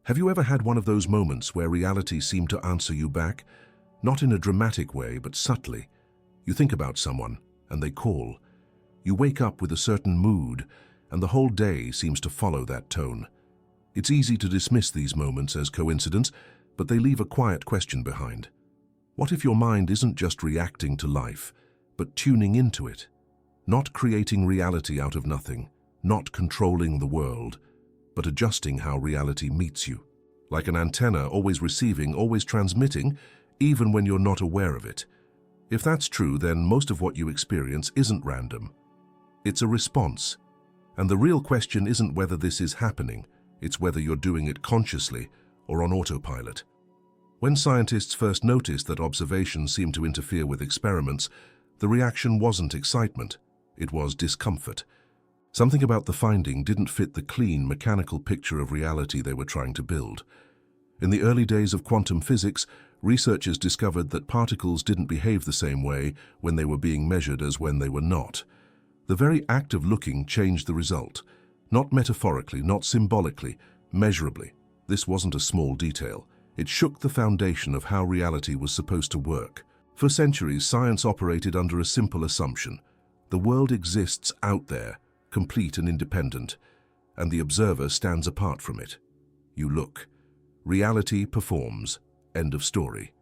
Have you ever had one of those moments where reality seemed to answer you back? Not in a dramatic way, but subtly. You think about someone, and they call. You wake up with a certain mood, and the whole day seems to follow that tone. It's easy to dismiss these moments as coincidence, but they leave a quiet question behind. What if your mind isn't just reacting to life, but tuning into it? Not creating reality out of nothing, not controlling the world, but adjusting how reality meets you. Like an antenna, always receiving, always transmitting, even when you're not aware of it. If that's true, then most of what you experience isn't random. It's a response. And the real question isn't whether this is happening, it's whether you're doing it consciously or on autopilot. When scientists first noticed that observations seemed to interfere with experiments, the reaction wasn't excitement, it was discomfort. Something about the finding didn't fit the clean, mechanical picture of reality they were trying to build. In the early days of quantum physics, researchers discovered that particles didn't behave the same way when they were being measured as when they were not. The very act of looking changed the result. Not metaphorically, not symbolically, measurably. This wasn't a small detail. It shook the foundation of how reality was supposed to work. For centuries, science operated under a simple assumption. The world exists out there, complete and independent, and the observer stands apart from it. You look. Reality performs. End of story.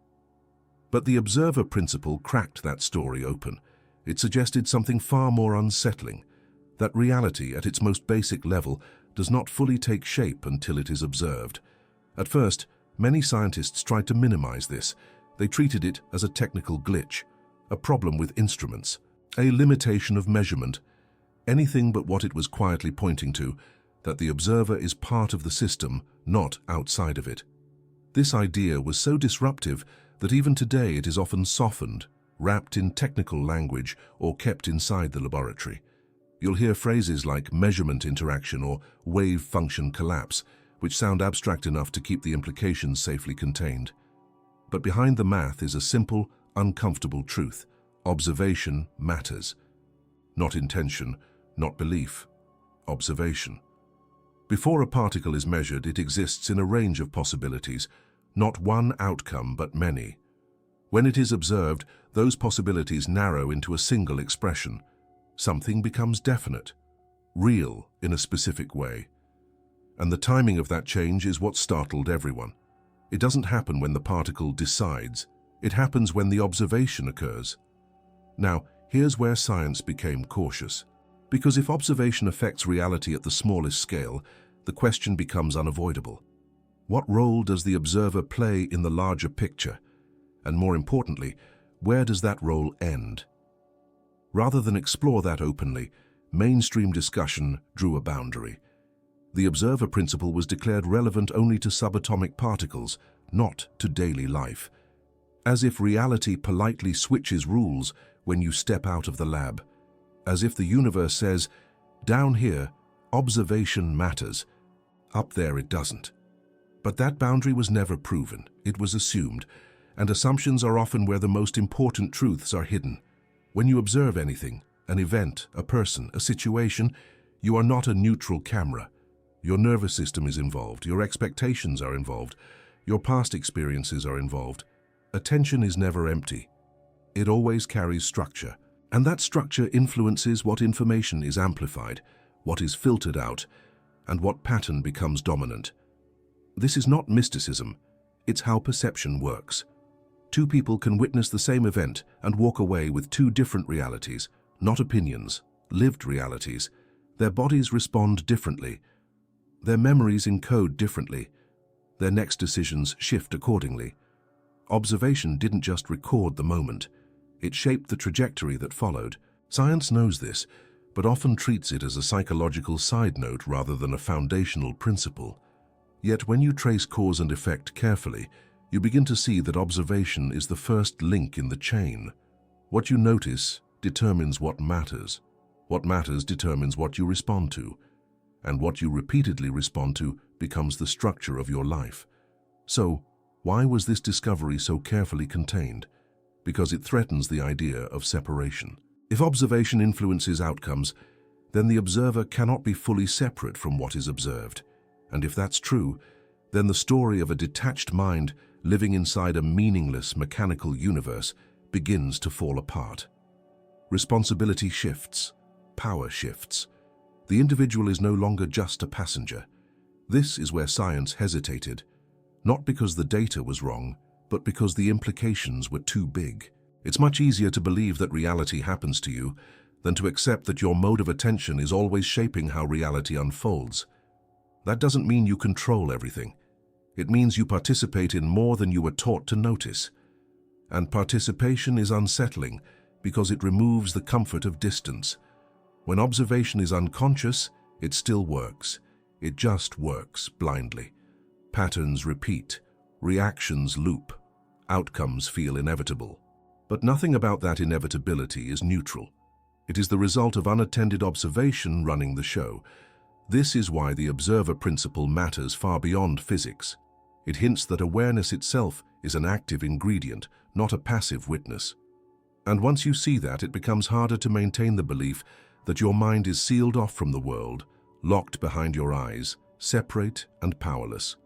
But the observer principle cracked that story open. It suggested something far more unsettling, that reality at its most basic level does not fully take shape until it is observed. At first, many scientists tried to minimize this. They treated it as a technical glitch, a problem with instruments, a limitation of measurement, anything but what it was quietly pointing to, that the observer is part of the system, not outside of it. This idea was so disruptive that even today it is often softened, wrapped in technical language, or kept inside the laboratory. You'll hear phrases like measurement interaction or wave function collapse, which sound abstract enough to keep the implications safely contained. But behind the math is a simple, uncomfortable truth. Observation matters. Not intention, not belief. Observation. Before a particle is measured, it exists in a range of possibilities, not one outcome but many. When it is observed, those possibilities narrow into a single expression. Something becomes definite, real in a specific way. And the timing of that change is what startled everyone. It doesn't happen when the particle decides. It happens when the observation occurs. Now, here's where science became cautious. Because if observation affects reality at the smallest scale, the question becomes unavoidable. What role does the observer play in the larger picture? And more importantly, where does that role end? Rather than explore that openly, mainstream discussion drew a boundary. The observer principle was declared relevant only to subatomic particles, not to daily life. As if reality politely switches rules when you step out of the lab. As if the universe says, down here, observation matters. Up there it doesn't. But that boundary was never proven. It was assumed. And assumptions are often where the most important truths are hidden. When you observe anything, an event, a person, a situation, you are not a neutral camera. Your nervous system is involved. Your expectations are involved. Your past experiences are involved. Attention is never empty. It always carries structure. And that structure influences what information is amplified, what is filtered out, and what pattern becomes dominant. This is not mysticism. It's how perception works. Two people can witness the same event and walk away with two different realities, not opinions, lived realities. Their bodies respond differently. Their memories encode differently. Their next decisions shift accordingly. Observation didn't just record the moment. It shaped the trajectory that followed. Science knows this, but often treats it as a psychological side note rather than a foundational principle. Yet when you trace cause and effect carefully, you begin to see that observation is the first link in the chain. What you notice determines what matters. What matters determines what you respond to. And what you repeatedly respond to becomes the structure of your life. So, why was this discovery so carefully contained? Because it threatens the idea of separation. If observation influences outcomes, then the observer cannot be fully separate from what is observed. And if that's true, then the story of a detached mind living inside a meaningless mechanical universe begins to fall apart. Responsibility shifts, power shifts. The individual is no longer just a passenger. This is where science hesitated, not because the data was wrong, but because the implications were too big. It's much easier to believe that reality happens to you than to accept that your mode of attention is always shaping how reality unfolds. That doesn't mean you control everything. It means you participate in more than you were taught to notice. And participation is unsettling because it removes the comfort of distance. When observation is unconscious, it still works. It just works blindly. Patterns repeat, reactions loop, outcomes feel inevitable. But nothing about that inevitability is neutral. It is the result of unattended observation running the show. This is why the observer principle matters far beyond physics. It hints that awareness itself is an active ingredient, not a passive witness. And once you see that, it becomes harder to maintain the belief that your mind is sealed off from the world, locked behind your eyes, separate and powerless.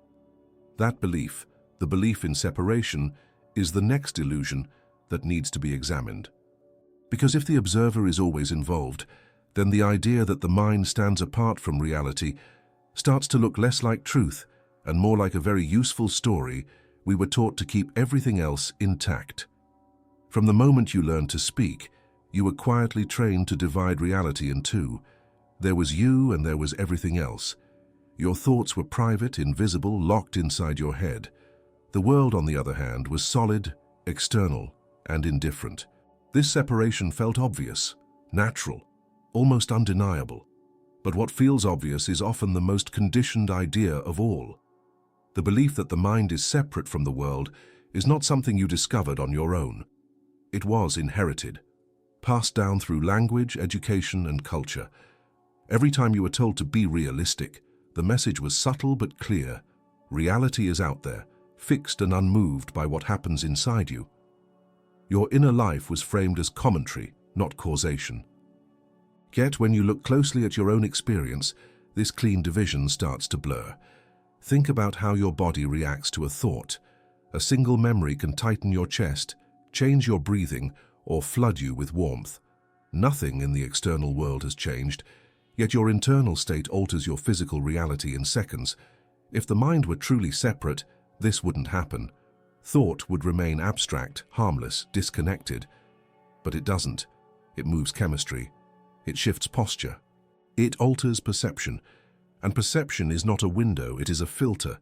That belief, the belief in separation, is the next illusion that needs to be examined. Because if the observer is always involved, then the idea that the mind stands apart from reality starts to look less like truth and more like a very useful story we were taught to keep everything else intact. From the moment you learned to speak, you were quietly trained to divide reality in two. There was you and there was everything else. Your thoughts were private, invisible, locked inside your head. The world, on the other hand, was solid, external, and indifferent. This separation felt obvious, natural, almost undeniable. But what feels obvious is often the most conditioned idea of all. The belief that the mind is separate from the world is not something you discovered on your own. It was inherited, passed down through language, education, and culture. Every time you were told to be realistic, the message was subtle but clear. Reality is out there, fixed and unmoved by what happens inside you. Your inner life was framed as commentary, not causation. Yet when you look closely at your own experience, this clean division starts to blur. Think about how your body reacts to a thought. A single memory can tighten your chest, change your breathing, or flood you with warmth. Nothing in the external world has changed, yet your internal state alters your physical reality in seconds. If the mind were truly separate, this wouldn't happen. Thought would remain abstract, harmless, disconnected. But it doesn't. It moves chemistry. It shifts posture. It alters perception. And perception is not a window, it is a filter.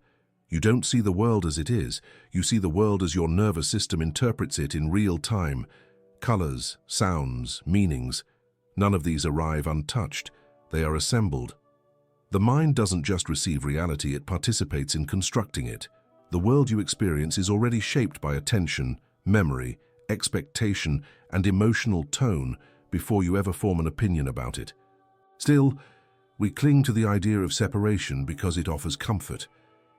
You don't see the world as it is. You see the world as your nervous system interprets it in real time. Colors, sounds, meanings. None of these arrive untouched. They are assembled. The mind doesn't just receive reality, it participates in constructing it. The world you experience is already shaped by attention, memory, expectation, and emotional tone before you ever form an opinion about it. Still, we cling to the idea of separation because it offers comfort.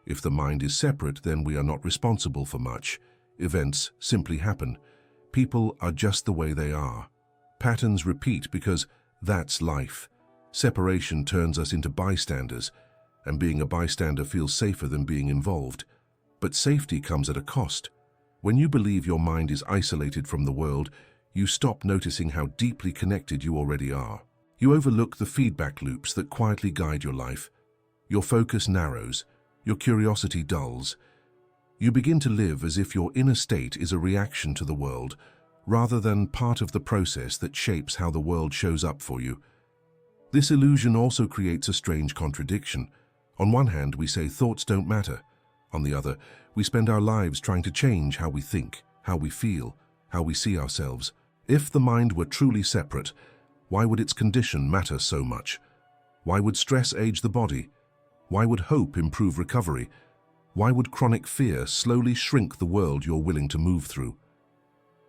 If the mind is separate, then we are not responsible for much. Events simply happen. People are just the way they are. Patterns repeat because that's life. Separation turns us into bystanders, and being a bystander feels safer than being involved. But safety comes at a cost. When you believe your mind is isolated from the world, you stop noticing how deeply connected you already are. You overlook the feedback loops that quietly guide your life. Your focus narrows, your curiosity dulls. You begin to live as if your inner state is a reaction to the world, rather than part of the process that shapes how the world shows up for you. This illusion also creates a strange contradiction. On one hand, we say thoughts don't matter. On the other, we spend our lives trying to change how we think, how we feel, how we see ourselves. If the mind were truly separate, why would its condition matter so much? Why would stress age the body? Why would hope improve recovery? Why would chronic fear slowly shrink the world you're willing to move through?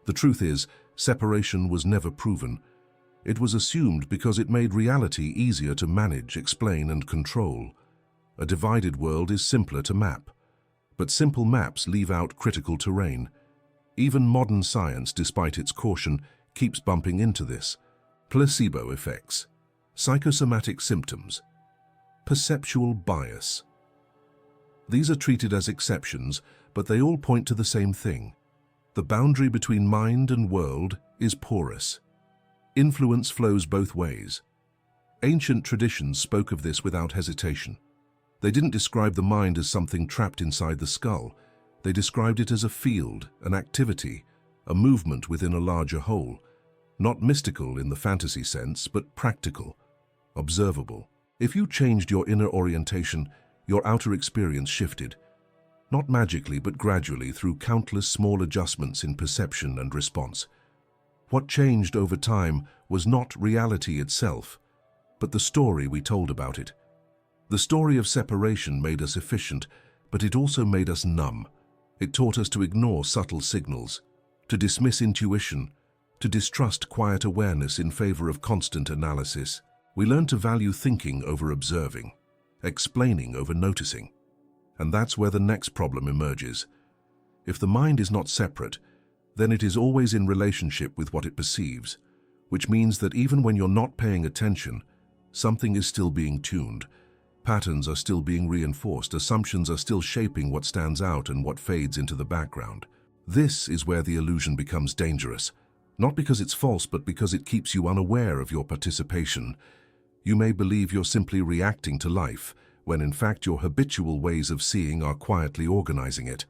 The truth is, separation was never proven. It was assumed because it made reality easier to manage, explain, and control. A divided world is simpler to map. But simple maps leave out critical terrain. Even modern science, despite its caution, keeps bumping into this. Placebo effects, psychosomatic symptoms, perceptual bias. These are treated as exceptions, but they all point to the same thing. The boundary between mind and world is porous. Influence flows both ways. Ancient traditions spoke of this without hesitation. They didn't describe the mind as something trapped inside the skull. They described it as a field, an activity, a movement within a larger whole. Not mystical in the fantasy sense, but practical, observable. If you changed your inner orientation, your outer experience shifted. Not magically, but gradually through countless small adjustments in perception and response. What changed over time was not reality itself, but the story we told about it. The story of separation made us efficient, but it also made us numb. It taught us to ignore subtle signals, to dismiss intuition, to distrust quiet awareness in favor of constant analysis. We learned to value thinking over observing, explaining over noticing. And that's where the next problem emerges. If the mind is not separate, then it is always in relationship with what it perceives, which means that even when you're not paying attention, something is still being tuned. Patterns are still being reinforced, assumptions are still shaping what stands out and what fades into the background. This is where the illusion becomes dangerous, not because it's false, but because it keeps you unaware of your participation. You may believe you're simply reacting to life, when in fact your habitual ways of seeing are quietly organizing it.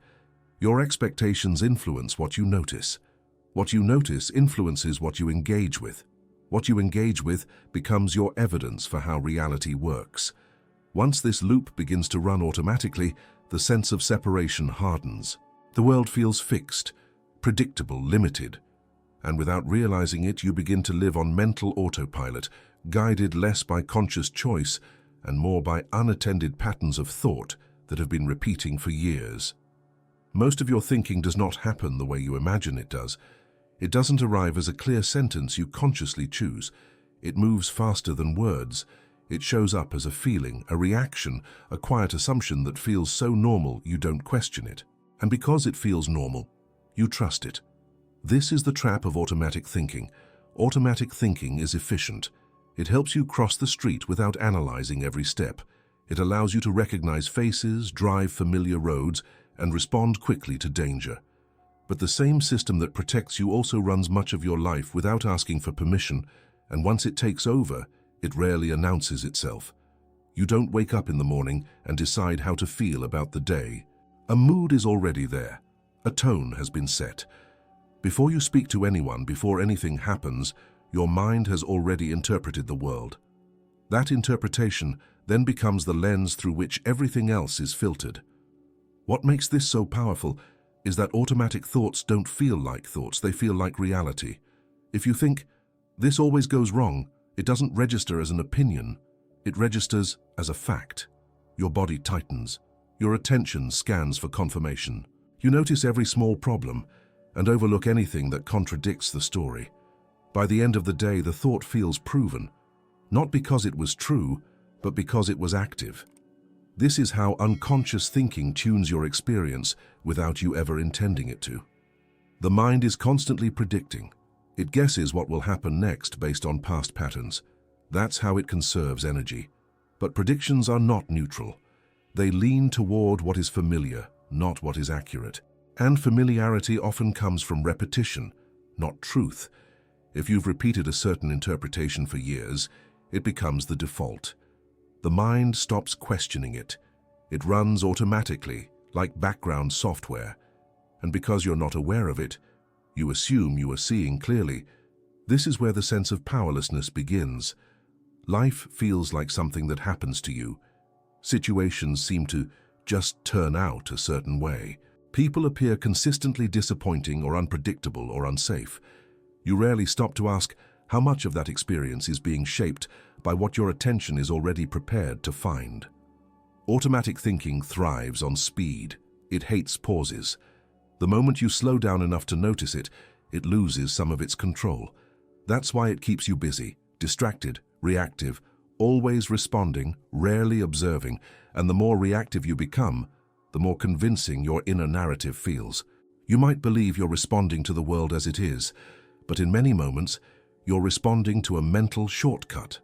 Your expectations influence what you notice. What you notice influences what you engage with. What you engage with becomes your evidence for how reality works. Once this loop begins to run automatically, the sense of separation hardens. The world feels fixed, predictable, limited. And without realizing it, you begin to live on mental autopilot, guided less by conscious choice and more by unattended patterns of thought that have been repeating for years. Most of your thinking does not happen the way you imagine it does. It doesn't arrive as a clear sentence you consciously choose. It moves faster than words. It shows up as a feeling, a reaction, a quiet assumption that feels so normal you don't question it. And because it feels normal, you trust it. This is the trap of automatic thinking. Automatic thinking is efficient. It helps you cross the street without analyzing every step. It allows you to recognize faces, drive familiar roads, and respond quickly to danger. But the same system that protects you also runs much of your life without asking for permission, and once it takes over, it rarely announces itself. You don't wake up in the morning and decide how to feel about the day. A mood is already there. A tone has been set. Before you speak to anyone, before anything happens, your mind has already interpreted the world. That interpretation then becomes the lens through which everything else is filtered. What makes this so powerful is that automatic thoughts don't feel like thoughts, they feel like reality. If you think, "This always goes wrong," it doesn't register as an opinion, it registers as a fact. Your body tightens. Your attention scans for confirmation. You notice every small problem and overlook anything that contradicts the story. By the end of the day, the thought feels proven, not because it was true, but because it was active. This is how unconscious thinking tunes your experience without you ever intending it to. The mind is constantly predicting. It guesses what will happen next based on past patterns. That's how it conserves energy. But predictions are not neutral. They lean toward what is familiar, not what is accurate. And familiarity often comes from repetition, not truth. If you've repeated a certain interpretation for years, it becomes the default. The mind stops questioning it. It runs automatically, like background software. And because you're not aware of it, you assume you are seeing clearly. This is where the sense of powerlessness begins. Life feels like something that happens to you. Situations seem to just turn out a certain way. People appear consistently disappointing or unpredictable or unsafe. You rarely stop to ask how much of that experience is being shaped by what your attention is already prepared to find. Automatic thinking thrives on speed. It hates pauses. The moment you slow down enough to notice it, it loses some of its control. That's why it keeps you busy, distracted, reactive, always responding, rarely observing, and the more reactive you become, the more convincing your inner narrative feels. You might believe you're responding to the world as it is, but in many moments, you're responding to a mental shortcut,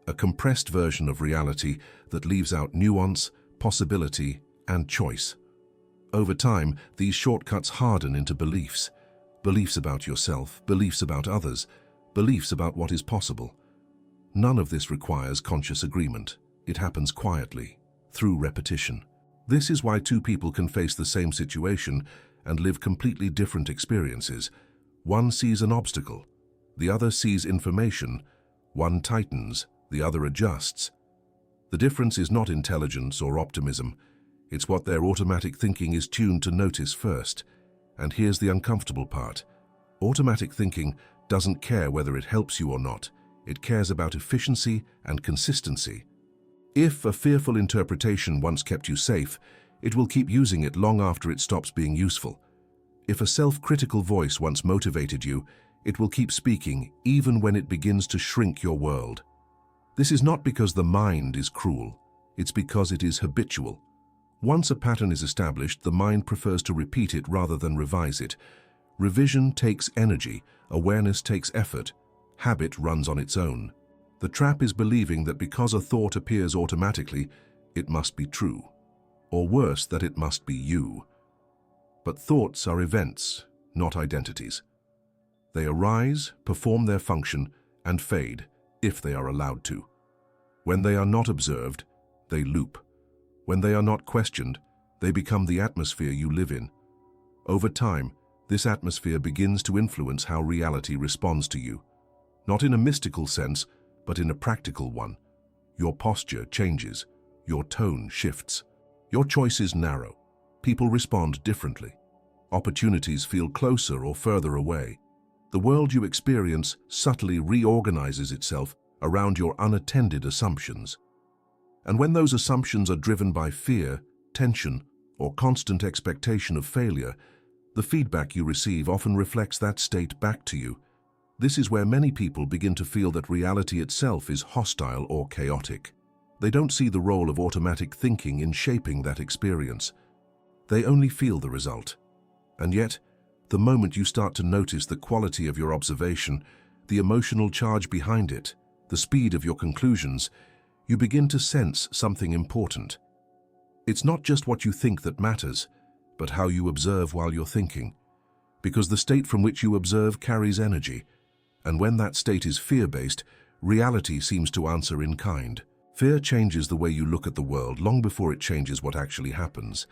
a compressed version of reality that leaves out nuance, possibility, and choice. Over time, these shortcuts harden into beliefs. Beliefs about yourself, beliefs about others, beliefs about what is possible. None of this requires conscious agreement. It happens quietly, through repetition. This is why two people can face the same situation and live completely different experiences. One sees an obstacle, the other sees information. One tightens, the other adjusts. The difference is not intelligence or optimism. It's what their automatic thinking is tuned to notice first. And here's the uncomfortable part. Automatic thinking doesn't care whether it helps you or not. It cares about efficiency and consistency. If a fearful interpretation once kept you safe, it will keep using it long after it stops being useful. If a self-critical voice once motivated you, it will keep speaking even when it begins to shrink your world. This is not because the mind is cruel. It's because it is habitual. Once a pattern is established, the mind prefers to repeat it rather than revise it. Revision takes energy, awareness takes effort, habit runs on its own. The trap is believing that because a thought appears automatically, it must be true. Or worse, that it must be you. But thoughts are events, not identities. They arise, perform their function, and fade, if they are allowed to. When they are not observed, they loop. When they are not questioned, they become the atmosphere you live in. Over time, this atmosphere begins to influence how reality responds to you. Not in a mystical sense, but in a practical one. Your posture changes, your tone shifts. Your choices narrow. People respond differently. Opportunities feel closer or further away. The world you experience subtly reorganizes itself around your unattended assumptions. And when those assumptions are driven by fear, tension, or constant expectation of failure, the feedback you receive often reflects that state back to you. This is where many people begin to feel that reality itself is hostile or chaotic. They don't see the role of automatic thinking in shaping that experience. They only feel the result. And yet, the moment you start to notice the quality of your observation, the emotional charge behind it, the speed of your conclusions, you begin to sense something important. It's not just what you think that matters, but how you observe while you're thinking. Because the state from which you observe carries energy. And when that state is fear-based, reality seems to answer in kind. Fear changes the way you look at the world long before it changes what actually happens.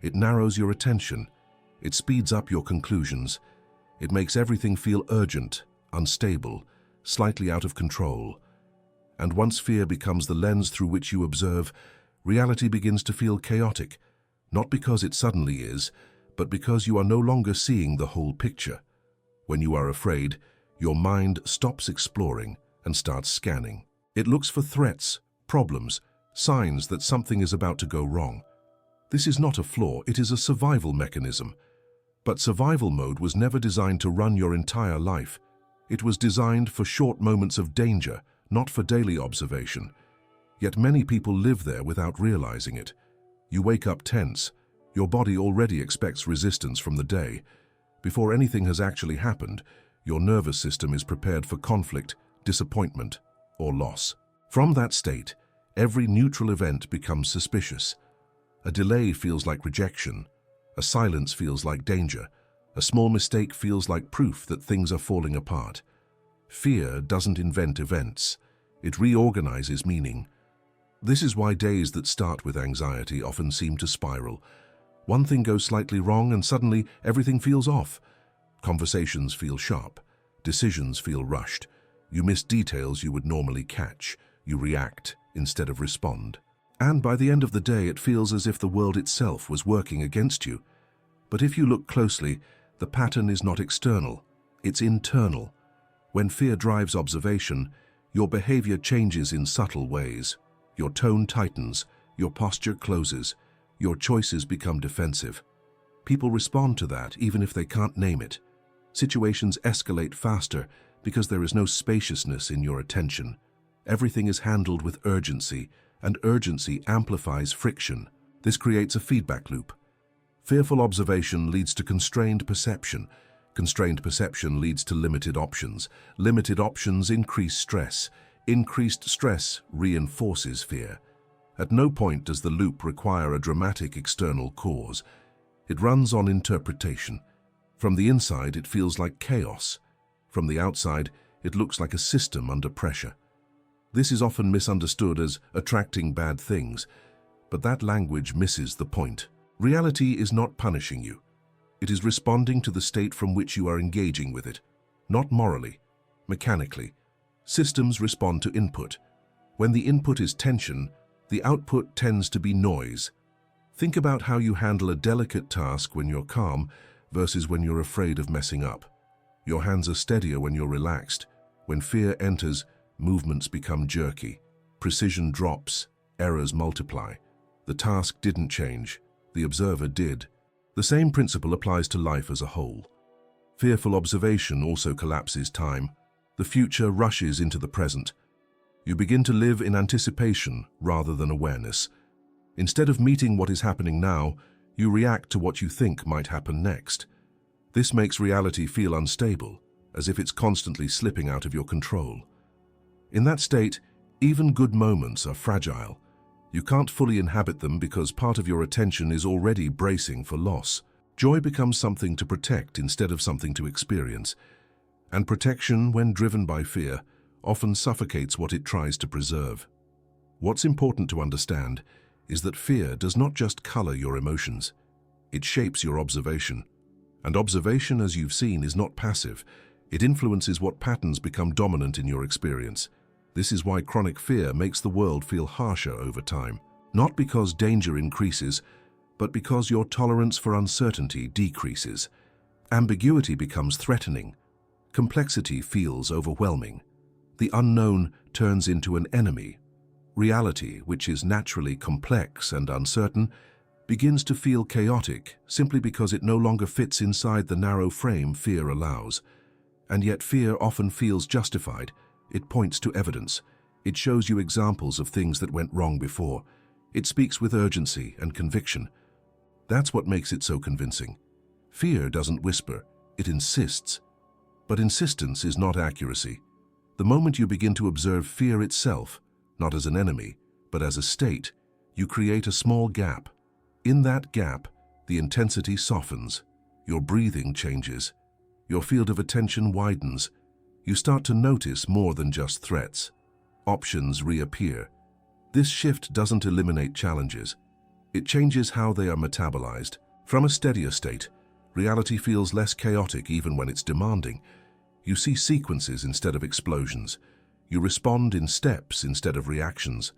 It narrows your attention. It speeds up your conclusions. It makes everything feel urgent, unstable, slightly out of control. And once fear becomes the lens through which you observe, reality begins to feel chaotic, not because it suddenly is, but because you are no longer seeing the whole picture. When you are afraid, your mind stops exploring and starts scanning. It looks for threats, problems, signs that something is about to go wrong. This is not a flaw, it is a survival mechanism. But survival mode was never designed to run your entire life. It was designed for short moments of danger, not for daily observation. Yet many people live there without realizing it. You wake up tense. Your body already expects resistance from the day. Before anything has actually happened, your nervous system is prepared for conflict, disappointment, or loss. From that state, every neutral event becomes suspicious. A delay feels like rejection. A silence feels like danger. A small mistake feels like proof that things are falling apart. Fear doesn't invent events. It reorganizes meaning. This is why days that start with anxiety often seem to spiral. One thing goes slightly wrong and suddenly everything feels off. Conversations feel sharp. Decisions feel rushed. You miss details you would normally catch. You react instead of respond. And by the end of the day, it feels as if the world itself was working against you. But if you look closely, the pattern is not external. It's internal. When fear drives observation, your behavior changes in subtle ways. Your tone tightens. Your posture closes. Your choices become defensive. People respond to that even if they can't name it. Situations escalate faster because there is no spaciousness in your attention. Everything is handled with urgency, and urgency amplifies friction. This creates a feedback loop. Fearful observation leads to constrained perception. Constrained perception leads to limited options. Limited options increase stress. Increased stress reinforces fear. At no point does the loop require a dramatic external cause. It runs on interpretation. From the inside, it feels like chaos. From the outside, it looks like a system under pressure. This is often misunderstood as attracting bad things, but that language misses the point. Reality is not punishing you. It is responding to the state from which you are engaging with it, not morally, mechanically. Systems respond to input. When the input is tension, the output tends to be noise. Think about how you handle a delicate task when you're calm versus when you're afraid of messing up. Your hands are steadier when you're relaxed. When fear enters, movements become jerky. Precision drops, errors multiply. The task didn't change, the observer did. The same principle applies to life as a whole. Fearful observation also collapses time. The future rushes into the present. You begin to live in anticipation rather than awareness. Instead of meeting what is happening now, you react to what you think might happen next. This makes reality feel unstable, as if it's constantly slipping out of your control. In that state, even good moments are fragile. You can't fully inhabit them because part of your attention is already bracing for loss. Joy becomes something to protect instead of something to experience. And protection, when driven by fear, often suffocates what it tries to preserve. What's important to understand is that fear does not just color your emotions. It shapes your observation. And observation, as you've seen, is not passive. It influences what patterns become dominant in your experience. This is why chronic fear makes the world feel harsher over time. Not because danger increases, but because your tolerance for uncertainty decreases. Ambiguity becomes threatening. Complexity feels overwhelming. The unknown turns into an enemy. Reality, which is naturally complex and uncertain, begins to feel chaotic simply because it no longer fits inside the narrow frame fear allows. And yet fear often feels justified. It points to evidence. It shows you examples of things that went wrong before. It speaks with urgency and conviction. That's what makes it so convincing. Fear doesn't whisper, it insists. But insistence is not accuracy. The moment you begin to observe fear itself, not as an enemy, but as a state, you create a small gap. In that gap, the intensity softens, your breathing changes, your field of attention widens. You start to notice more than just threats. Options reappear. This shift doesn't eliminate challenges. It changes how they are metabolized. From a steadier state, reality feels less chaotic even when it's demanding. You see sequences instead of explosions. You respond in steps instead of reactions.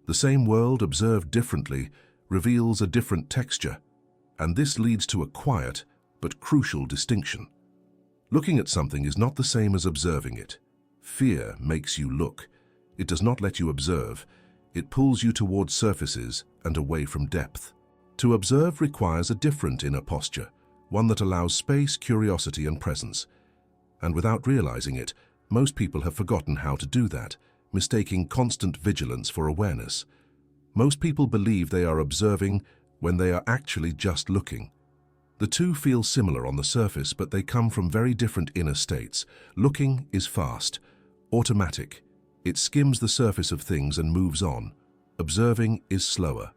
The same world, observed differently, reveals a different texture, and this leads to a quiet but crucial distinction. Looking at something is not the same as observing it. Fear makes you look. It does not let you observe. It pulls you towards surfaces and away from depth. To observe requires a different inner posture, one that allows space, curiosity, and presence. And without realizing it, most people have forgotten how to do that, mistaking constant vigilance for awareness. Most people believe they are observing when they are actually just looking. The two feel similar on the surface, but they come from very different inner states. Looking is fast, automatic. It skims the surface of things and moves on. Observing is slower.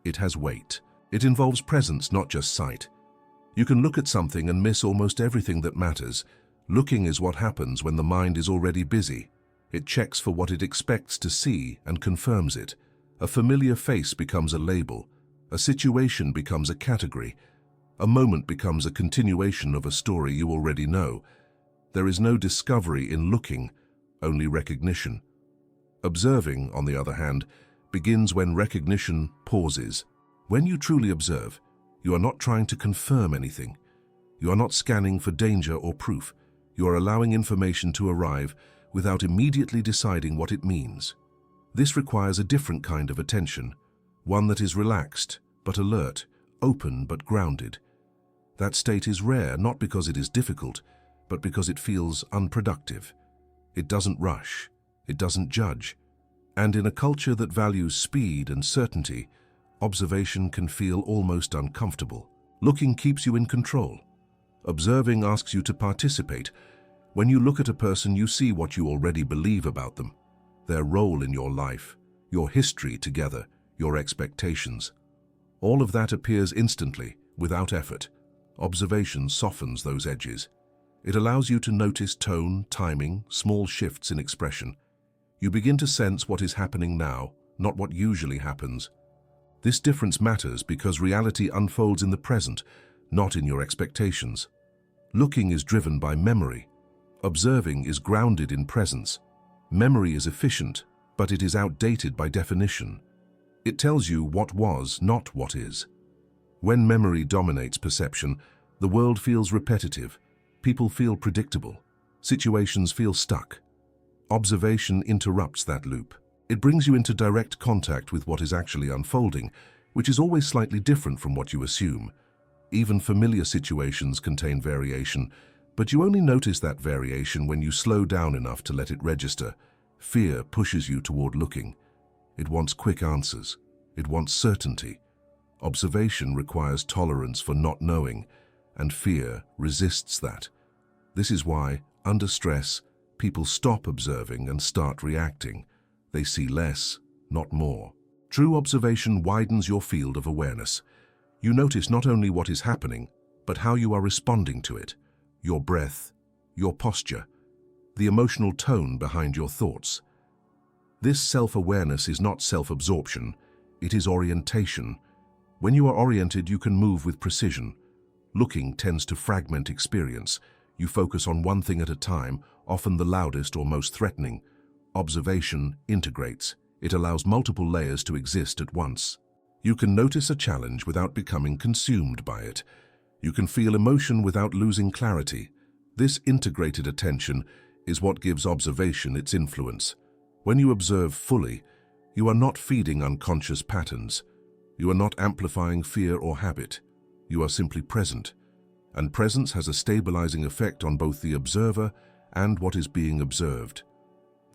It has weight. It involves presence, not just sight. You can look at something and miss almost everything that matters. Looking is what happens when the mind is already busy. It checks for what it expects to see and confirms it. A familiar face becomes a label. A situation becomes a category. A moment becomes a continuation of a story you already know. There is no discovery in looking, only recognition. Observing, on the other hand, begins when recognition pauses. When you truly observe, you are not trying to confirm anything. You are not scanning for danger or proof. You are allowing information to arrive without immediately deciding what it means. This requires a different kind of attention, one that is relaxed but alert, open but grounded. That state is rare not because it is difficult, but because it feels unproductive. It doesn't rush, it doesn't judge. And in a culture that values speed and certainty, observation can feel almost uncomfortable. Looking keeps you in control. Observing asks you to participate. When you look at a person, you see what you already believe about them, their role in your life, your history together, your expectations. All of that appears instantly, without effort. Observation softens those edges. It allows you to notice tone, timing, small shifts in expression. You begin to sense what is happening now, not what usually happens. This difference matters because reality unfolds in the present, not in your expectations. Looking is driven by memory. Observing is grounded in presence. Memory is efficient, but it is outdated by definition. It tells you what was, not what is. When memory dominates perception, the world feels repetitive. People feel predictable. Situations feel stuck. Observation interrupts that loop. It brings you into direct contact with what is actually unfolding, which is always slightly different from what you assume. Even familiar situations contain variation, but you only notice that variation when you slow down enough to let it register. Fear pushes you toward looking. It wants quick answers. It wants certainty. Observation requires tolerance for not knowing, and fear resists that. This is why, under stress, people stop observing and start reacting. They see less, not more. True observation widens your field of awareness. You notice not only what is happening, but how you are responding to it, your breath, your posture, the emotional tone behind your thoughts. This self-awareness is not self-absorption, it is orientation. When you are oriented, you can move with precision. Looking tends to fragment experience. You focus on one thing at a time, often the loudest or most threatening. Observation integrates. It allows multiple layers to exist at once. You can notice a challenge without becoming consumed by it. You can feel emotion without losing clarity. This integrated attention is what gives observation its influence. When you observe fully, you are not feeding unconscious patterns. You are not amplifying fear or habit. You are simply present. And presence has a stabilizing effect on both the observer and what is being observed.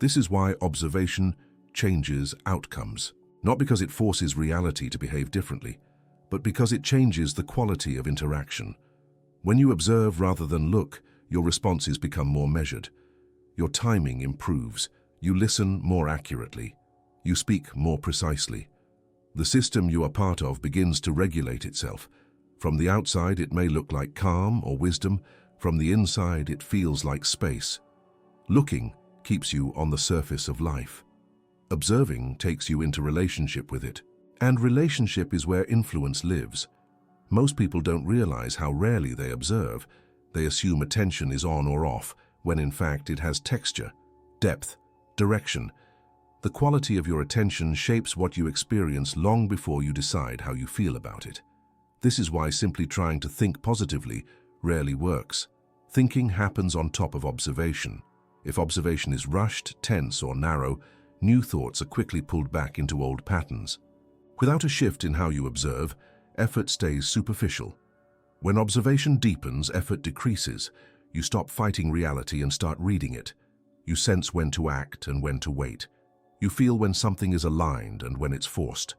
This is why observation changes outcomes. Not because it forces reality to behave differently, but because it changes the quality of interaction. When you observe rather than look, your responses become more measured. Your timing improves. You listen more accurately. You speak more precisely. The system you are part of begins to regulate itself. From the outside, it may look like calm or wisdom. From the inside, it feels like space. Looking keeps you on the surface of life. Observing takes you into relationship with it. And relationship is where influence lives. Most people don't realize how rarely they observe. They assume attention is on or off, when in fact it has texture, depth, direction. The quality of your attention shapes what you experience long before you decide how you feel about it. This is why simply trying to think positively rarely works. Thinking happens on top of observation. If observation is rushed, tense, or narrow, new thoughts are quickly pulled back into old patterns. Without a shift in how you observe, effort stays superficial. When observation deepens, effort decreases. You stop fighting reality and start reading it. You sense when to act and when to wait. You feel when something is aligned and when it's forced.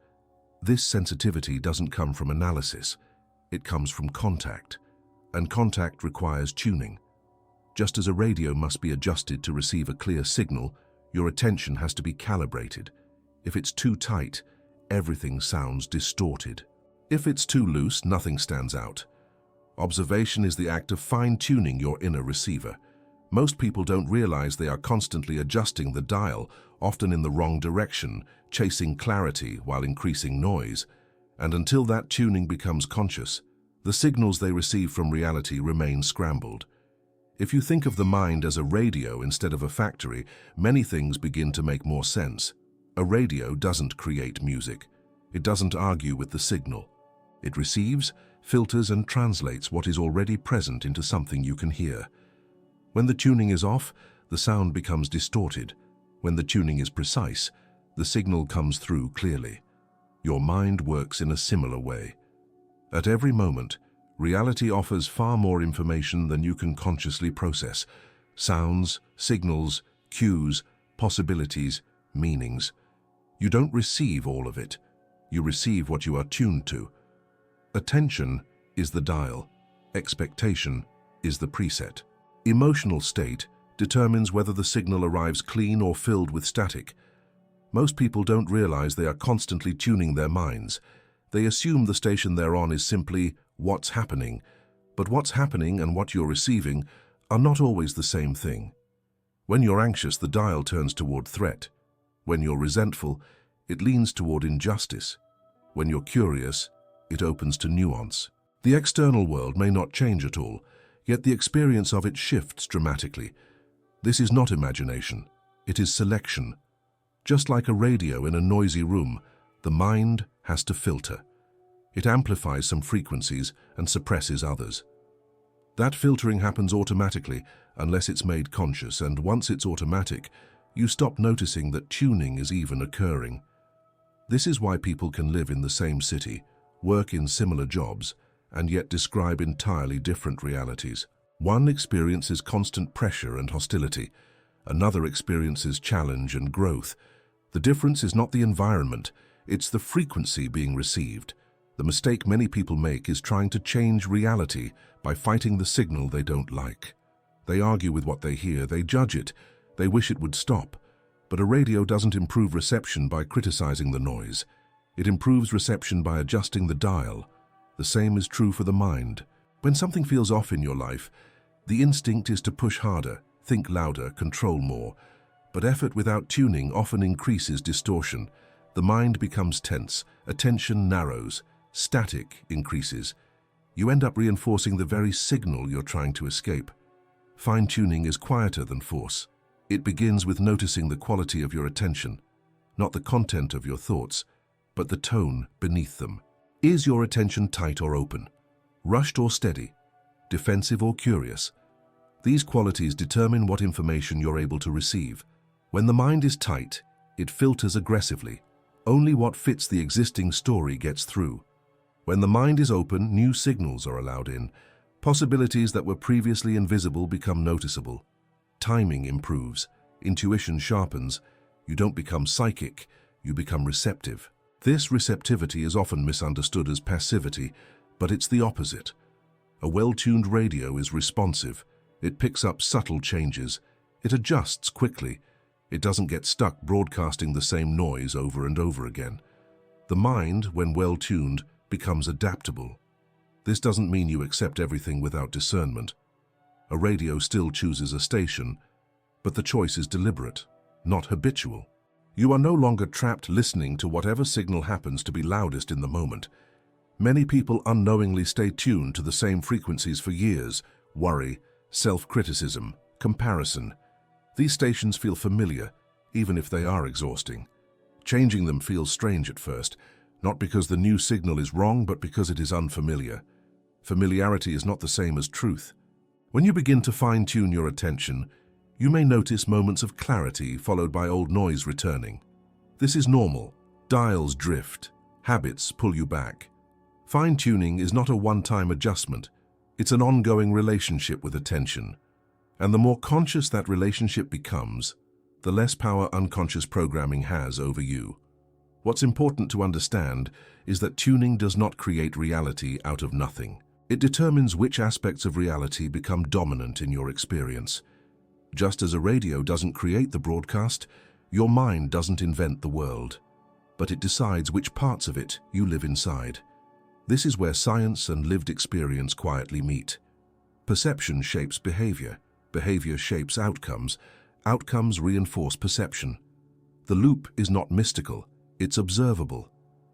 This sensitivity doesn't come from analysis. It comes from contact. And contact requires tuning. Just as a radio must be adjusted to receive a clear signal, your attention has to be calibrated. If it's too tight, everything sounds distorted. If it's too loose, nothing stands out. Observation is the act of fine-tuning your inner receiver. Most people don't realize they are constantly adjusting the dial, often in the wrong direction, chasing clarity while increasing noise. And until that tuning becomes conscious, the signals they receive from reality remain scrambled. If you think of the mind as a radio instead of a factory, many things begin to make more sense. A radio doesn't create music. It doesn't argue with the signal. It receives, filters, and translates what is already present into something you can hear. When the tuning is off, the sound becomes distorted. When the tuning is precise, the signal comes through clearly. Your mind works in a similar way. At every moment, reality offers far more information than you can consciously process. Sounds, signals, cues, possibilities, meanings. You don't receive all of it. You receive what you are tuned to. Attention is the dial. Expectation is the preset. Emotional state determines whether the signal arrives clean or filled with static. Most people don't realize they are constantly tuning their minds. They assume the station they're on is simply what's happening, but what's happening and what you're receiving are not always the same thing. When you're anxious, the dial turns toward threat. When you're resentful, it leans toward injustice. When you're curious, it opens to nuance. The external world may not change at all, yet the experience of it shifts dramatically. This is not imagination, it is selection. Just like a radio in a noisy room, the mind has to filter. It amplifies some frequencies and suppresses others. That filtering happens automatically unless it's made conscious, and once it's automatic, you stop noticing that tuning is even occurring. This is why people can live in the same city, work in similar jobs, and yet describe entirely different realities. One experiences constant pressure and hostility. Another experiences challenge and growth. The difference is not the environment, it's the frequency being received. The mistake many people make is trying to change reality by fighting the signal they don't like. They argue with what they hear, they judge it, they wish it would stop. But a radio doesn't improve reception by criticizing the noise. It improves reception by adjusting the dial. The same is true for the mind. When something feels off in your life, the instinct is to push harder, think louder, control more. But effort without tuning often increases distortion. The mind becomes tense, attention narrows, static increases. You end up reinforcing the very signal you're trying to escape. Fine-tuning is quieter than force. It begins with noticing the quality of your attention, not the content of your thoughts, but the tone beneath them. Is your attention tight or open? Rushed or steady? Defensive or curious? These qualities determine what information you're able to receive. When the mind is tight, it filters aggressively. Only what fits the existing story gets through. When the mind is open, new signals are allowed in. Possibilities that were previously invisible become noticeable. Timing improves. Intuition sharpens. You don't become psychic, you become receptive. This receptivity is often misunderstood as passivity, but it's the opposite. A well-tuned radio is responsive. It picks up subtle changes. It adjusts quickly. It doesn't get stuck broadcasting the same noise over and over again. The mind, when well-tuned, becomes adaptable. This doesn't mean you accept everything without discernment. A radio still chooses a station, but the choice is deliberate, not habitual. You are no longer trapped listening to whatever signal happens to be loudest in the moment. Many people unknowingly stay tuned to the same frequencies for years: worry, self-criticism, comparison. These stations feel familiar, even if they are exhausting. Changing them feels strange at first, not because the new signal is wrong, but because it is unfamiliar. Familiarity is not the same as truth. When you begin to fine-tune your attention, you may notice moments of clarity followed by old noise returning. This is normal. Dials drift. Habits pull you back. Fine-tuning is not a one-time adjustment. It's an ongoing relationship with attention. And the more conscious that relationship becomes, the less power unconscious programming has over you. What's important to understand is that tuning does not create reality out of nothing. It determines which aspects of reality become dominant in your experience. Just as a radio doesn't create the broadcast, your mind doesn't invent the world, but it decides which parts of it you live inside. This is where science and lived experience quietly meet. Perception shapes behavior. Behavior shapes outcomes. Outcomes reinforce perception. The loop is not mystical, it's observable.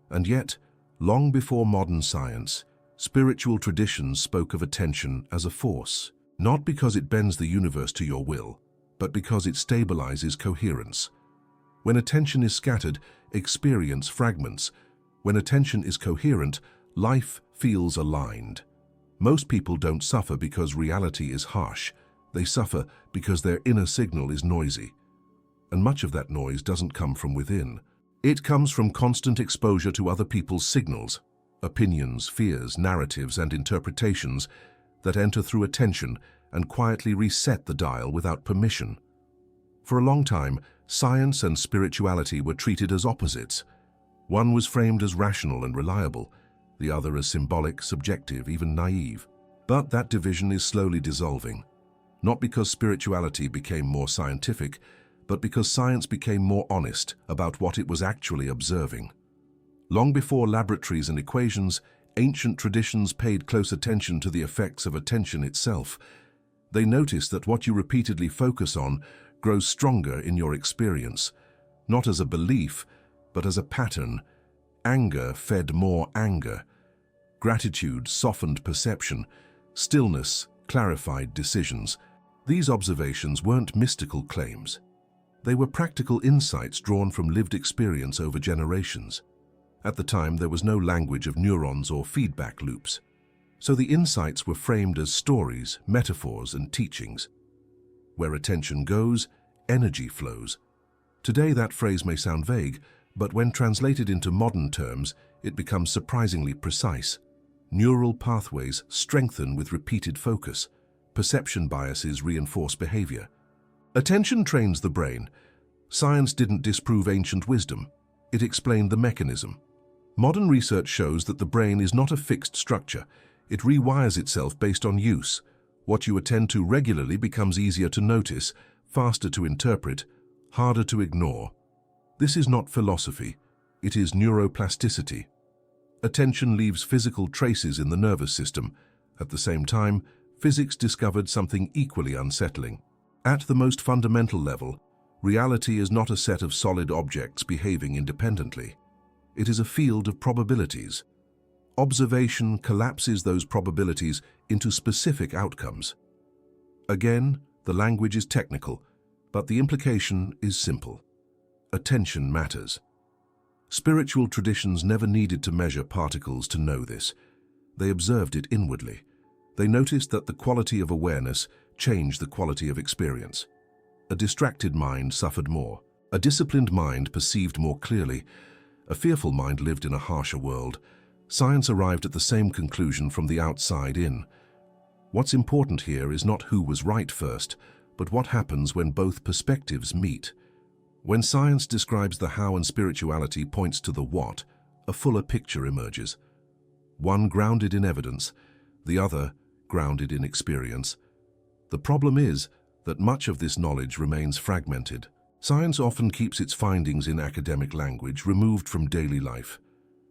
And yet, long before modern science, spiritual traditions spoke of attention as a force, not because it bends the universe to your will, but because it stabilizes coherence. When attention is scattered, experience fragments. When attention is coherent, life feels aligned. Most people don't suffer because reality is harsh. They suffer because their inner signal is noisy. And much of that noise doesn't come from within. It comes from constant exposure to other people's signals, opinions, fears, narratives, and interpretations that enter through attention and quietly reset the dial without permission. For a long time, science and spirituality were treated as opposites. One was framed as rational and reliable, the other as symbolic, subjective, even naive. But that division is slowly dissolving. Not because spirituality became more scientific, but because science became more honest about what it was actually observing. Long before laboratories and equations, ancient traditions paid close attention to the effects of attention itself. They noticed that what you repeatedly focus on grows stronger in your experience, not as a belief, but as a pattern. Anger fed more anger. Gratitude softened perception. Stillness clarified decisions. These observations weren't mystical claims. They were practical insights drawn from lived experience over generations. At the time, there was no language of neurons or feedback loops. So the insights were framed as stories, metaphors, and teachings. Where attention goes, energy flows. Today, that phrase may sound vague, but when translated into modern terms, it becomes surprisingly precise. Neural pathways strengthen with repeated focus. Perception biases reinforce behavior. Attention trains the brain. Science didn't disprove ancient wisdom. It explained the mechanism. Modern research shows that the brain is not a fixed structure. It rewires itself based on use. What you attend to regularly becomes easier to notice, faster to interpret, harder to ignore. This is not philosophy. It is neuroplasticity. Attention leaves physical traces in the nervous system. At the same time, physics discovered something equally unsettling. At the most fundamental level, reality is not a set of solid objects behaving independently. It is a field of probabilities. Observation collapses those probabilities into specific outcomes. Again, the language is technical, but the implication is simple. Attention matters. Spiritual traditions never needed to measure particles to know this. They observed it inwardly. They noticed that the quality of awareness changed the quality of experience. A distracted mind suffered more. A disciplined mind perceived more clearly. A fearful mind lived in a harsher world. Science arrived at the same conclusion from the outside in. What's important here is not who was right first, but what happens when both perspectives meet. When science describes the how and spirituality points to the what, a fuller picture emerges. One grounded in evidence, the other grounded in experience. The problem is that much of this knowledge remains fragmented. Science often keeps its findings in academic language, removed from daily life.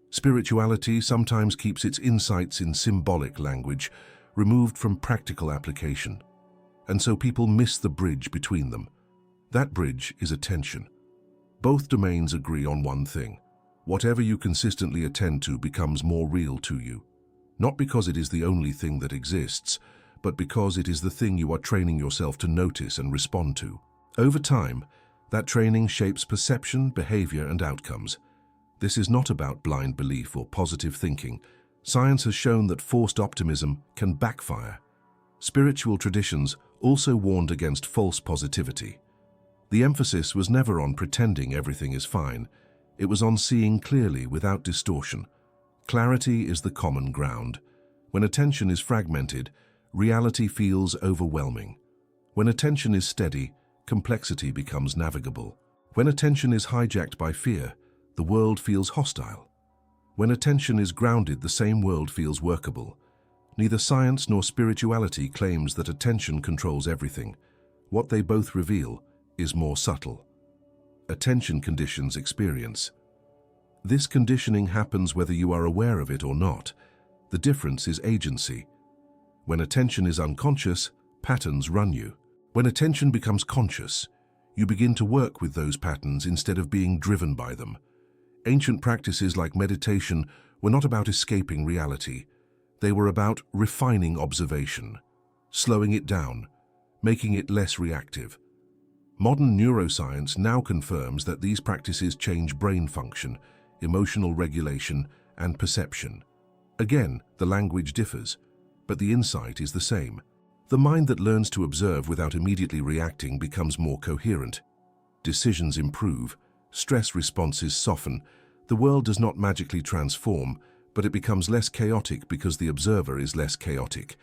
Spirituality sometimes keeps its insights in symbolic language, removed from practical application. And so people miss the bridge between them. That bridge is attention. Both domains agree on one thing. Whatever you consistently attend to becomes more real to you. Not because it is the only thing that exists, but because it is the thing you are training yourself to notice and respond to. Over time, that training shapes perception, behavior, and outcomes. This is not about blind belief or positive thinking. Science has shown that forced optimism can backfire. Spiritual traditions also warned against false positivity. The emphasis was never on pretending everything is fine. It was on seeing clearly without distortion. Clarity is the common ground. When attention is fragmented, reality feels overwhelming. When attention is steady, complexity becomes navigable. When attention is hijacked by fear, the world feels hostile. When attention is grounded, the same world feels workable. Neither science nor spirituality claims that attention controls everything. What they both reveal is more subtle. Attention conditions experience. This conditioning happens whether you are aware of it or not. The difference is agency. When attention is unconscious, patterns run you. When attention becomes conscious, you begin to work with those patterns instead of being driven by them. Ancient practices like meditation were not about escaping reality. They were about refining observation, slowing it down, making it less reactive. Modern neuroscience now confirms that these practices change brain function, emotional regulation, and perception. Again, the language differs, but the insight is the same. The mind that learns to observe without immediately reacting becomes more coherent. Decisions improve, stress responses soften. The world does not magically transform, but it becomes less chaotic because the observer is less chaotic.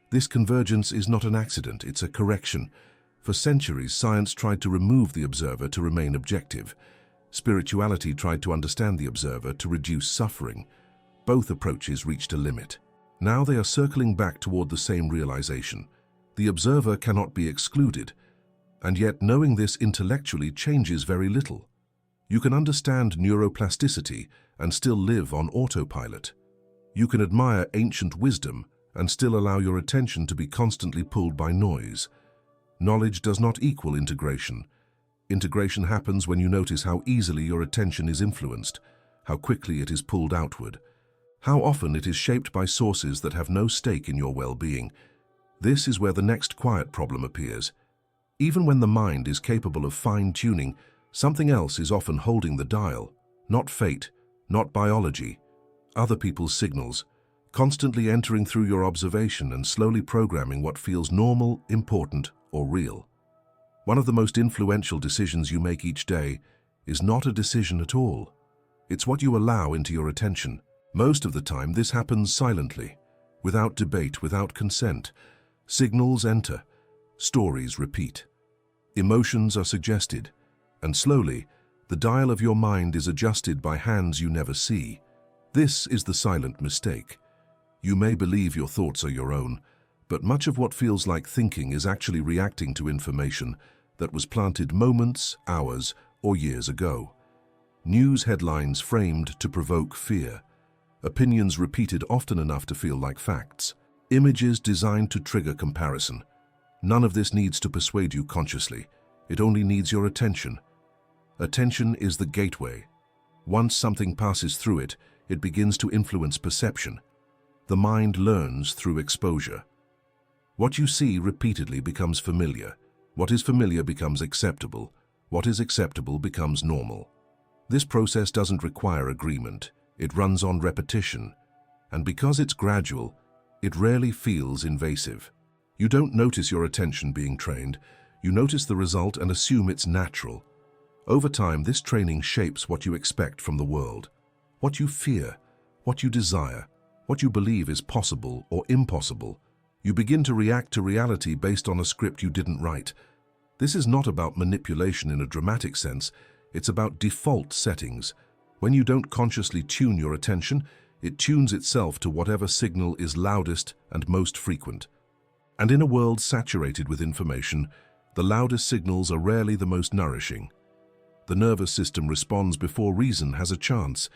This convergence is not an accident, it's a correction. For centuries, science tried to remove the observer to remain objective. Spirituality tried to understand the observer to reduce suffering. Both approaches reached a limit. Now they are circling back toward the same realization. The observer cannot be excluded. And yet knowing this intellectually changes very little. You can understand neuroplasticity and still live on autopilot. You can admire ancient wisdom and still allow your attention to be constantly pulled by noise. Knowledge does not equal integration. Integration happens when you notice how easily your attention is influenced, how quickly it is pulled outward, how often it is shaped by sources that have no stake in your well-being. This is where the next quiet problem appears. Even when the mind is capable of fine-tuning, something else is often holding the dial. Not fate, not biology, other people's signals, constantly entering through your observation and slowly programming what feels normal, important, or real. One of the most influential decisions you make each day is not a decision at all. It's what you allow into your attention. Most of the time, this happens silently, without debate, without consent. Signals enter, stories repeat, emotions are suggested, and slowly, the dial of your mind is adjusted by hands you never see. This is the silent mistake. You may believe your thoughts are your own, but much of what feels like thinking is actually reacting to information that was planted moments, hours, or years ago. News headlines framed to provoke fear. Opinions repeated often enough to feel like facts. Images designed to trigger comparison. None of this needs to persuade you consciously. It only needs your attention. Attention is the gateway. Once something passes through it, it begins to influence perception. The mind learns through exposure. What you see repeatedly becomes familiar. What is familiar becomes acceptable. What is acceptable becomes normal. This process doesn't require agreement. It runs on repetition. And because it's gradual, it rarely feels invasive. You don't notice your attention being trained. You notice the result and assume it's natural. Over time, this training shapes what you expect from the world, what you fear, what you desire, what you believe is possible or impossible. You begin to react to reality based on a script you didn't write. This is not about manipulation in a dramatic sense. It's about default settings. When you don't consciously tune your attention, it tunes itself to whatever signal is loudest and most frequent. And in a world saturated with information, the loudest signals are rarely the most nourishing. The nervous system responds before reason has a chance.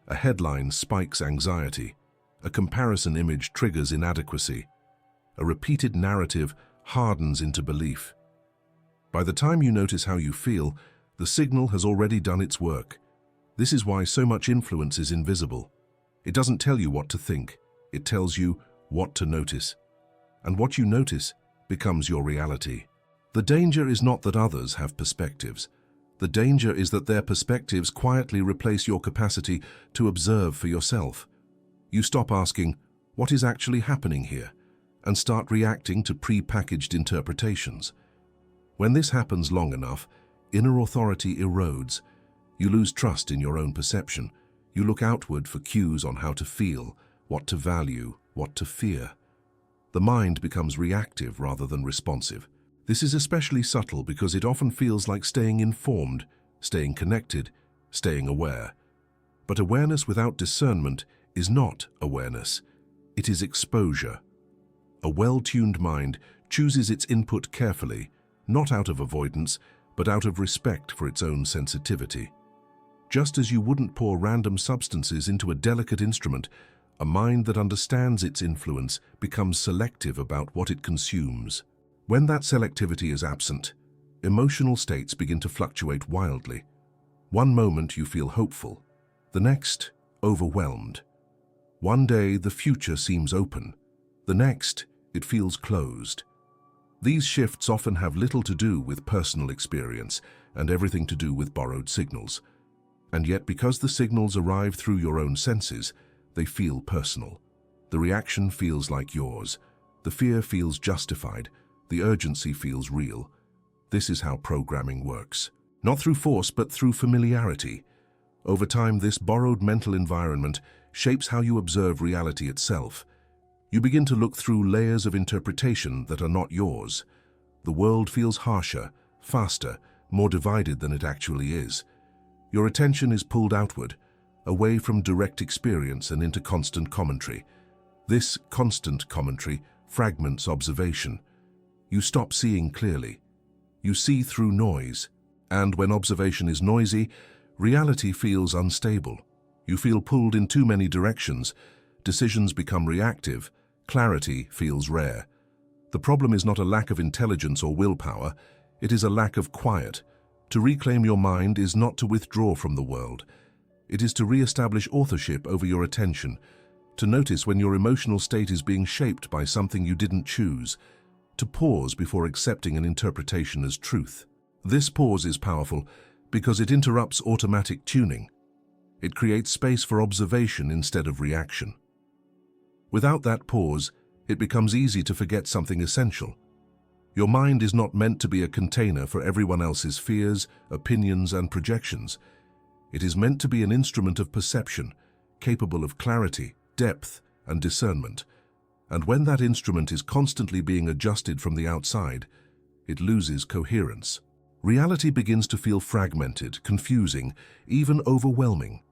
A headline spikes anxiety. A comparison image triggers inadequacy. A repeated narrative hardens into belief. By the time you notice how you feel, the signal has already done its work. This is why so much influence is invisible. It doesn't tell you what to think. It tells you what to notice. And what you notice becomes your reality. The danger is not that others have perspectives. The danger is that their perspectives quietly replace your capacity to observe for yourself. You stop asking, what is actually happening here? And start reacting to pre-packaged interpretations. When this happens long enough, inner authority erodes. You lose trust in your own perception. You look outward for cues on how to feel, what to value, what to fear. The mind becomes reactive rather than responsive. This is especially subtle because it often feels like staying informed, staying connected, staying aware. But awareness without discernment is not awareness. It is exposure. A well-tuned mind chooses its input carefully, not out of avoidance, but out of respect for its own sensitivity. Just as you wouldn't pour random substances into a delicate instrument, a mind that understands its influence becomes selective about what it consumes. When that selectivity is absent, emotional states begin to fluctuate wildly. One moment you feel hopeful, the next, overwhelmed. One day the future seems open, the next, it feels closed. These shifts often have little to do with personal experience and everything to do with borrowed signals. And yet, because the signals arrive through your own senses, they feel personal. The reaction feels like yours. The fear feels justified. The urgency feels real. This is how programming works. Not through force, but through familiarity. Over time, this borrowed mental environment shapes how you observe reality itself. You begin to look through layers of interpretation that are not yours. The world feels harsher, faster, more divided than it actually is. Your attention is pulled outward, away from direct experience and into constant commentary. This constant commentary fragments observation. You stop seeing clearly. You see through noise, and when observation is noisy, reality feels unstable. You feel pulled in too many directions, decisions become reactive, clarity feels rare. The problem is not a lack of intelligence or willpower, it is a lack of quiet. To reclaim your mind is not to withdraw from the world. It is to re-establish authorship over your attention, to notice when your emotional state is being shaped by something you didn't choose, to pause before accepting an interpretation as truth. This pause is powerful because it interrupts automatic tuning. It creates space for observation instead of reaction. Without that pause, it becomes easy to forget something essential. Your mind is not meant to be a container for everyone else's fears, opinions, and projections. It is meant to be an instrument of perception, capable of clarity, depth, and discernment. And when that instrument is constantly being adjusted from the outside, it loses coherence. Reality begins to feel fragmented, confusing, even overwhelming.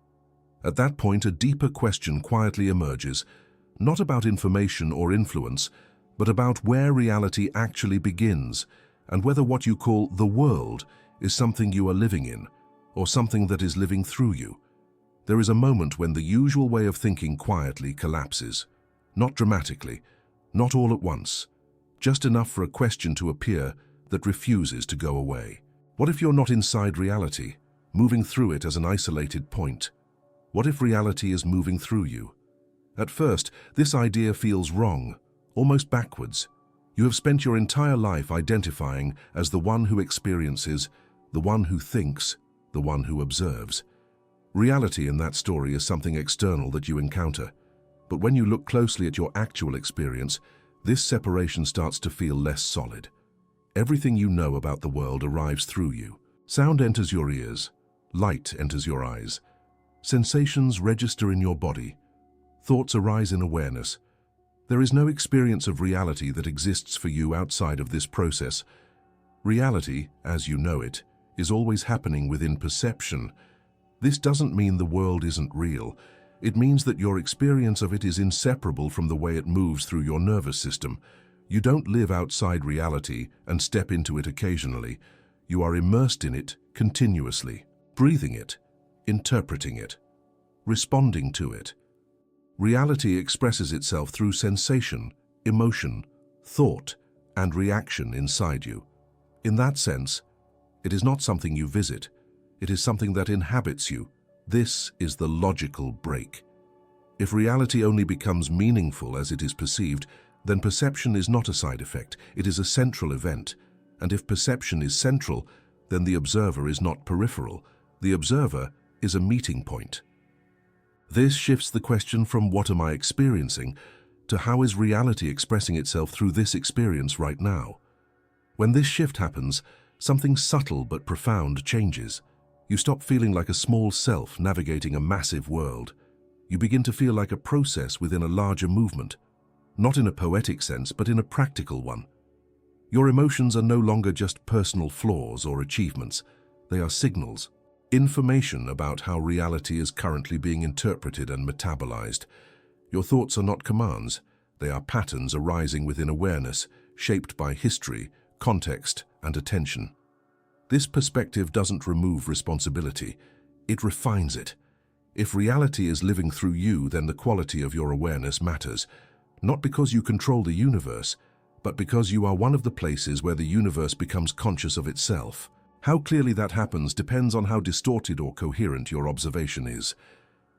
At that point, a deeper question quietly emerges, not about information or influence, but about where reality actually begins, and whether what you call the world is something you are living in, or something that is living through you. There is a moment when the usual way of thinking quietly collapses. Not dramatically, not all at once, just enough for a question to appear that refuses to go away. What if you're not inside reality, moving through it as an isolated point? What if reality is moving through you? At first, this idea feels wrong, almost backwards. You have spent your entire life identifying as the one who experiences, the one who thinks, the one who observes. Reality in that story is something external that you encounter. But when you look closely at your actual experience, this separation starts to feel less solid. Everything you know about the world arrives through you. Sound enters your ears, light enters your eyes, sensations register in your body, thoughts arise in awareness. There is no experience of reality that exists for you outside of this process. Reality, as you know it, is always happening within perception. This doesn't mean the world isn't real. It means that your experience of it is inseparable from the way it moves through your nervous system. You don't live outside reality and step into it occasionally. You are immersed in it continuously, breathing it, interpreting it, responding to it. Reality expresses itself through sensation, emotion, thought, and reaction inside you. In that sense, it is not something you visit. It is something that inhabits you. This is the logical break. If reality only becomes meaningful as it is perceived, then perception is not a side effect, it is a central event. And if perception is central, then the observer is not peripheral. The observer is a meeting point. This shifts the question from what am I experiencing to how is reality expressing itself through this experience right now. When this shift happens, something subtle but profound changes. You stop feeling like a small self navigating a massive world. You begin to feel like a process within a larger movement, not in a poetic sense, but in a practical one. Your emotions are no longer just personal flaws or achievements. They are signals, information about how reality is currently being interpreted and metabolized. Your thoughts are not commands. They are patterns arising within awareness, shaped by history, context, and attention. This perspective doesn't remove responsibility, it refines it. If reality is living through you, then the quality of your awareness matters, not because you control the universe, but because you are one of the places where the universe becomes conscious of itself. How clearly that happens depends on how distorted or coherent your observation is.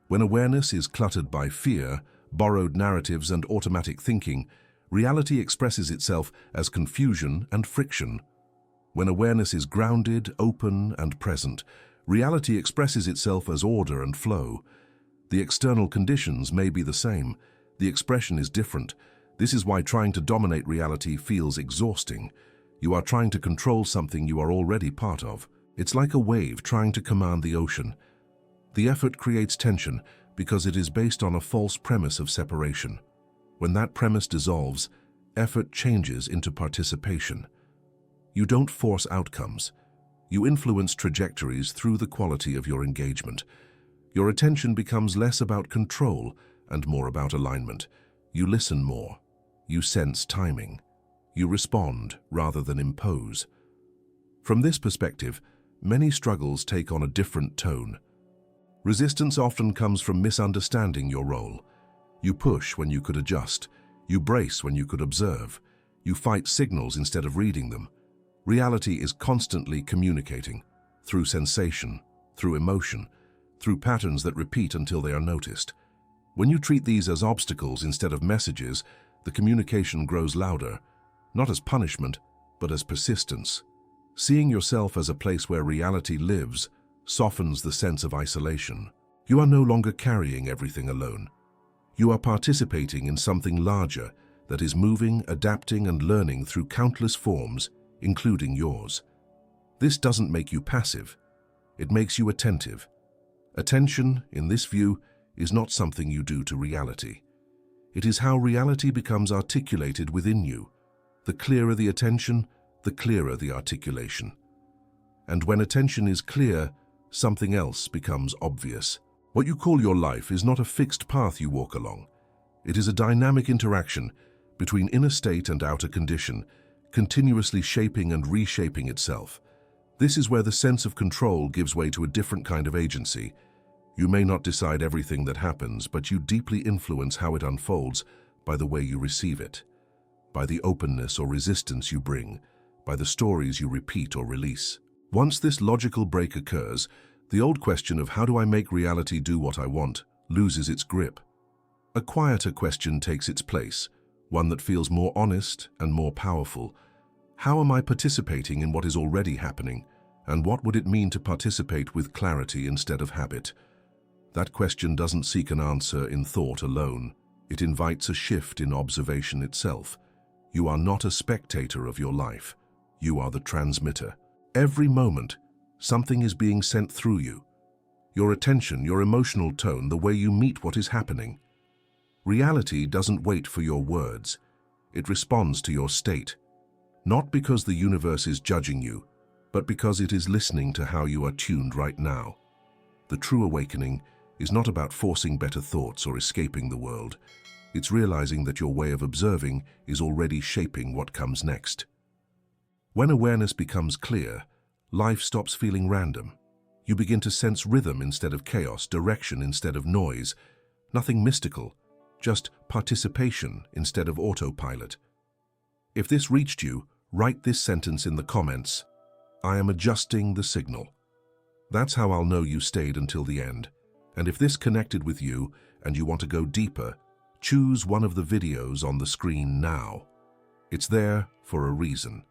When awareness is cluttered by fear, borrowed narratives, and automatic thinking, reality expresses itself as confusion and friction. When awareness is grounded, open, and present, reality expresses itself as order and flow. The external conditions may be the same. The expression is different. This is why trying to dominate reality feels exhausting. You are trying to control something you are already part of. It's like a wave trying to command the ocean. The effort creates tension because it is based on a false premise of separation. When that premise dissolves, effort changes into participation. You don't force outcomes. You influence trajectories through the quality of your engagement. Your attention becomes less about control and more about alignment. You listen more. You sense timing. You respond rather than impose. From this perspective, many struggles take on a different tone. Resistance often comes from misunderstanding your role. You push when you could adjust. You brace when you could observe. You fight signals instead of reading them. Reality is constantly communicating, through sensation, through emotion, through patterns that repeat until they are noticed. When you treat these as obstacles instead of messages, the communication grows louder, not as punishment, but as persistence. Seeing yourself as a place where reality lives softens the sense of isolation. You are no longer carrying everything alone. You are participating in something larger that is moving, adapting, and learning through countless forms, including yours. This doesn't make you passive. It makes you attentive. Attention, in this view, is not something you do to reality. It is how reality becomes articulated within you. The clearer the attention, the clearer the articulation. And when attention is clear, something else becomes obvious. What you call your life is not a fixed path you walk along. It is a dynamic interaction between inner state and outer condition, continuously shaping and reshaping itself. This is where the sense of control gives way to a different kind of agency. You may not decide everything that happens, but you deeply influence how it unfolds by the way you receive it, by the openness or resistance you bring, by the stories you repeat or release. Once this logical break occurs, the old question of how do I make reality do what I want loses its grip. A quieter question takes its place, one that feels more honest and more powerful. How am I participating in what is already happening, and what would it mean to participate with clarity instead of habit? That question doesn't seek an answer in thought alone. It invites a shift in observation itself. You are not a spectator of your life. You are the transmitter. Every moment, something is being sent through you. Your attention, your emotional tone, the way you meet what is happening. Reality doesn't wait for your words. It responds to your state. Not because the universe is judging you, but because it is listening to how you are tuned right now. The true awakening is not about forcing better thoughts or escaping the world. It's realizing that your way of observing is already shaping what comes next. When awareness becomes clear, life stops feeling random. You begin to sense rhythm instead of chaos, direction instead of noise. Nothing mystical, just participation instead of autopilot. If this reached you, write this sentence in the comments: I am adjusting the signal. That's how I'll know you stayed until the end. And if this connected with you and you want to go deeper, choose one of the videos on the screen now. It's there for a reason.